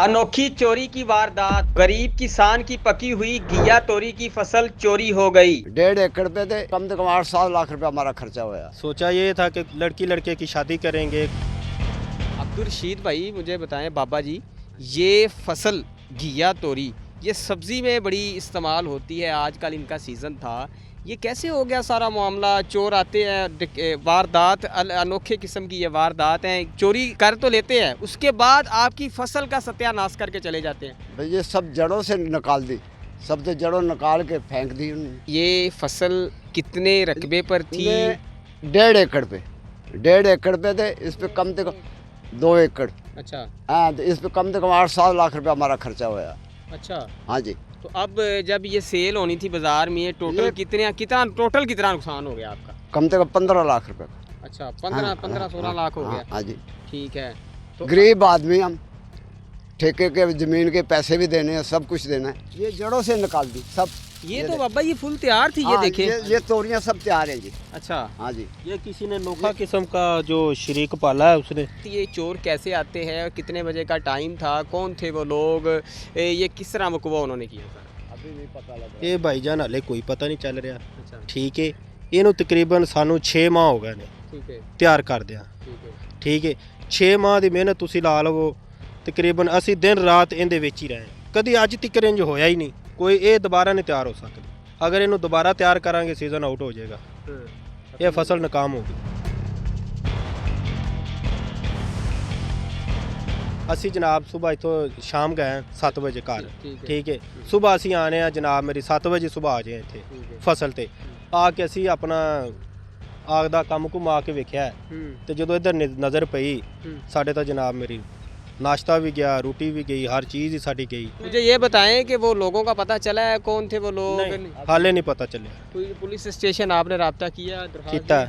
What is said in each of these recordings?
अनोखी चोरी की वारदात। गरीब किसान की पकी हुई घिया तोरी की फसल चोरी हो गई। 1.5 एकड़ पे थे, कम से कम 8-7 लाख रुपया हमारा खर्चा हुआ। सोचा ये था कि लड़की लड़के की शादी करेंगे। अब्दुल रशीद भाई, मुझे बताएं बाबा जी, ये फसल घिया तोरी ये सब्ज़ी में बड़ी इस्तेमाल होती है, आजकल इनका सीज़न था, ये कैसे हो गया सारा मामला? चोर आते हैं, वारदात अनोखे किस्म की ये वारदात है, चोरी कर तो लेते हैं, उसके बाद आपकी फसल का सत्यानाश करके चले जाते हैं। भाई ये सब जड़ों से निकाल दी, सब तो जड़ों निकाल के फेंक दी उन्होंने। ये फसल कितने रकबे पर थी? 1.5 एकड़ पे, 1.5 एकड़ पे थे, इस पे कम से कम 2 एकड़। अच्छा। हाँ, तो इस पे कम से कम 8-7 लाख रुपया हमारा खर्चा हुआ। अच्छा। हाँ जी। तो अब जब ये सेल होनी थी बाजार में, टोटल कितना नुकसान हो गया आपका? कम से कम 15 लाख रुपए का। अच्छा, 15-16 लाख हो गया। हाँ जी। ठीक है। तो गरीब आदमी हम, ठेके के ज़मीन के पैसे भी देने हैं, सब कुछ देना है। ये जड़ों से निकाल दी सब। ये तो बाबा ये फुल तैयार थी। ये देखें, ये तोरियां सब तैयार हैं जी। अच्छा। हाँ जी। ये किसी ने नोखा किस्म का जो शरीक पाला है उसने। ये चोर कैसे आते हैं और कितने बजे का टाइम था, कौन थे वो लोग, ये किस तरह मुकवा उन्होंने किया सर? अभी नहीं पता लगा। ये भाईजान हाले कोई पता नहीं चल रहा। अच्छा। ठीक है, इन्हों तकरीबन सानू 6 माह हो गए ने ठीक है। ਤਿਆਰ ਕਰਦਿਆਂ। ठीक है। ਠੀਕ ਹੈ, 6 ਮਾਹ ਦੀ ਮਿਹਨਤ ਤੁਸੀਂ ਲਾ ਲਵੋ, ਤਕਰੀਬਨ ਅਸੀਂ ਦਿਨ ਰਾਤ ਇਹਦੇ ਵਿੱਚ ਹੀ ਰਹੇ। ਕਦੀ ਅੱਜ ਤੱਕ ਇੰਜ ਹੋਇਆ ਹੀ ਨਹੀਂ, ਕੋਈ ਇਹ ਦੁਬਾਰਾ ਨਹੀਂ ਤਿਆਰ ਹੋ ਸਕਦੀ। ਅਗਰ ਇਹਨੂੰ ਦੁਬਾਰਾ ਤਿਆਰ ਕਰਾਂਗੇ ਸੀਜ਼ਨ ਆਊਟ ਹੋ ਜਾਏਗਾ, ਇਹ ਫਸਲ ਨਾਕਾਮ ਹੋਗੀ। ਅਸੀਂ ਜਨਾਬ ਸਵੇਰ ਇੱਥੋਂ ਸ਼ਾਮ ਗਏ 7 ਵਜੇ ਘਰ। ਠੀਕ ਹੈ, ਸਵੇਰ ਅਸੀਂ ਆਨੇ ਆ ਜਨਾਬ, ਮੇਰੀ 7 ਵਜੇ ਸਵੇਰ ਆ ਜਾਏ ਇੱਥੇ ਫਸਲ ਤੇ ਆ ਕੇ ਅਸੀਂ ਆਪਣਾ ਆਗ ਦਾ ਕੰਮ ਘੁਮਾ ਕੇ ਵੇਖਿਆ ਤੇ ਜਦੋਂ ਇੱਧਰ ਨਜ਼ਰ ਪਈ ਸਾਡੇ ਤਾਂ ਜਨਾਬ ਮੇਰੀ नाश्ता भी गया, रोटी भी गई, हर चीज़ ही साड़ी गई। मुझे ये बताएं कि वो लोगों का पता चला है, कौन थे वो लोग? हाले नहीं पता चले। कोई पुलिस स्टेशन आपने राब्ता किया? किता।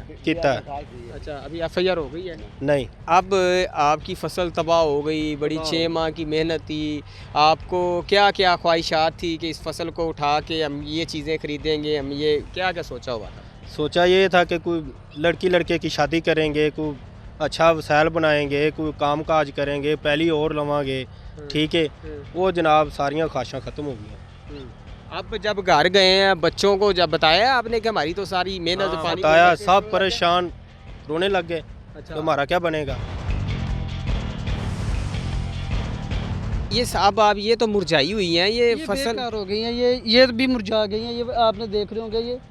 अच्छा, अभी FIR हो गई है? नहीं। अब आपकी फसल तबाह हो गई, बड़ी 6 माह की मेहनत थी, आपको क्या क्या ख्वाहिशात थी कि इस फसल को उठा के हम ये चीज़ें खरीदेंगे, हम ये क्या क्या सोचा हुआ था? सोचा ये था कि कोई लड़की लड़के की शादी करेंगे, कोई अच्छा वसायल बनाएंगे, कोई काम काज करेंगे, पहली और लवांगे। ठीक है, वो जनाब सारियां ख्वाहिशां ख़त्म हो गई। अब जब घर गए हैं, बच्चों को जब बताया आपने कि हमारी तो सारी मेहनत पानी बताया, सब परेशान रोने लग गए। अच्छा। तो हमारा क्या बनेगा? ये साहब आप ये तो मुरझाई हुई हैं, ये फसल बेकार हो गई हैं, ये भी मुरझा गई हैं। ये आपने देख रहे होंगे, ये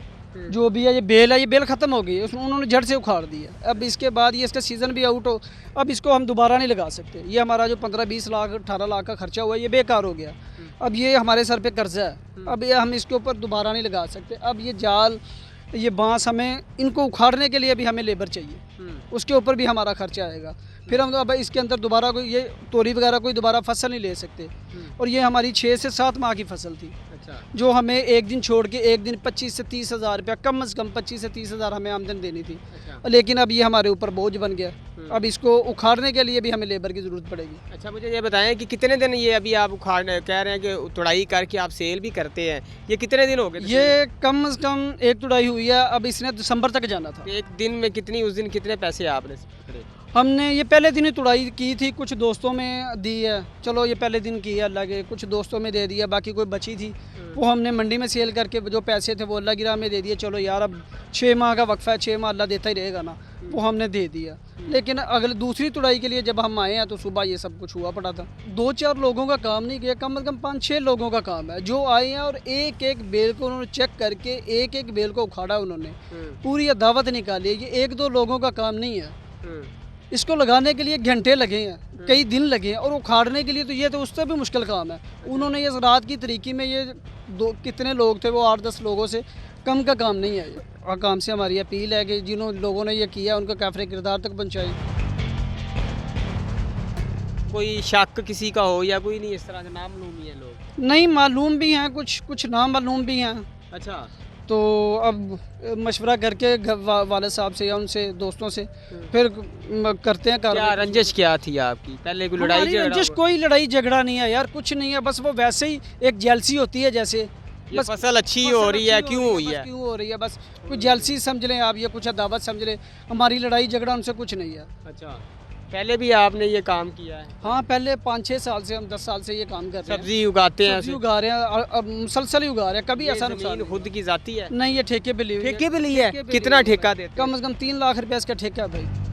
जो भी है ये बेल है, ये बेल ख़त्म हो गई है, उसमें उन्होंने जड़ से उखाड़ दी है। अब इसके बाद ये इसका सीज़न भी आउट हो, अब इसको हम दोबारा नहीं लगा सकते। ये हमारा जो 15-20 लाख 18 लाख का खर्चा हुआ है, ये बेकार हो गया। अब ये हमारे सर पे कर्जा है, अब ये हम इसके ऊपर दोबारा नहीं लगा सकते। अब ये जाल, ये बांस, हमें इनको उखाड़ने के लिए भी हमें लेबर चाहिए, उसके ऊपर भी हमारा खर्चा आएगा। फिर हम अब इसके अंदर दोबारा कोई ये तोरी वगैरह कोई दोबारा फसल नहीं ले सकते। और ये हमारी 6 से 7 माह की फसल थी। अच्छा। जो हमें एक दिन छोड़ के एक दिन 25 से 30 हज़ार रुपया, कम से कम 25 से 30 हज़ार हमें आमदन देनी थी। अच्छा। लेकिन अब ये हमारे ऊपर बोझ बन गया। अब इसको उखाड़ने के लिए भी हमें लेबर की ज़रूरत पड़ेगी। अच्छा, मुझे ये बताएं कि कितने दिन ये अभी आप उखाड़ कह रहे हैं कि तुड़ाई करके आप सेल भी करते हैं, ये कितने दिन हो गए? ये कम से कम एक तुड़ाई हुई है, अब इसने दिसंबर तक जाना था। एक दिन में कितनी, उस दिन कितने पैसे आपने पकड़े? हमने ये पहले दिन ही तुड़ाई की थी, कुछ दोस्तों में दी है, चलो ये पहले दिन की है अल्लाह के, कुछ दोस्तों में दे दिया, बाकी कोई बची थी वो हमने मंडी में सेल करके जो पैसे थे वो अल्लाह गिरा में दे दिए। चलो यार, अब 6 माह का वक्फा है, 6 माह अल्लाह देता ही रहेगा ना, वो हमने दे दिया। लेकिन अगले दूसरी तुड़ाई के लिए जब हम आए हैं तो सुबह ये सब कुछ हुआ पड़ा था। 2-4 लोगों का काम नहीं किया, कम से कम 5-6 लोगों का काम है जो आए हैं और एक एक बेल को उन्होंने चेक करके एक एक बेल को उखाड़ा, उन्होंने पूरी दावत निकाली। ये 1-2 लोगों का काम नहीं है। इसको लगाने के लिए घंटे लगे हैं, कई दिन लगे हैं, और उखाड़ने के लिए तो ये तो उससे भी मुश्किल काम है। उन्होंने ये रात की तरीकी में ये कितने लोग थे, वो 8-10 लोगों से कम का काम नहीं है। और काम से हमारी अपील है कि जिन लोगों ने ये किया उनको काफ़िर किरदार तक पहुँचाएं। कोई शक किसी का हो या कोई नहीं, इस तरह से नामालूम ही है लोग? नहीं, मालूम भी हैं, कुछ नामालूम भी हैं। अच्छा। तो अब मशवरा करके वाले साहब से या उनसे दोस्तों से फिर करते हैं। क्या रंजिश क्या थी आपकी? पहले कोई लड़ाई झगड़ा? रंजिश कोई लड़ाई झगड़ा नहीं है यार, कुछ नहीं है, बस वो वैसे ही एक जेलसी होती है, जैसे बस फसल अच्छी हो रही है, क्यों हुई है? क्यों हो रही है, बस कुछ जेलसी समझ लें आप, ये कुछ दावत समझ लें। हमारी लड़ाई झगड़ा उनसे कुछ नहीं है। अच्छा। पहले भी आपने ये काम किया है? हाँ पहले 5-6 साल से, हम 10 साल से ये काम कर रहे हैं। सब्जी उगाते हैं? सब्जी उगा रहे हैं और अब मुसलसल ही उगा रहे हैं, कभी ये ऐसा ज़मीन नुकसान नहीं। खुद की जाती है? नहीं, ये ठेके पे ली हुई है। ठेके पे ली है? ठेके पे कितना ली हुई है ठेका भाई। देते हैं? कम से कम 3 लाख रुपए इसका ठेका है भाई।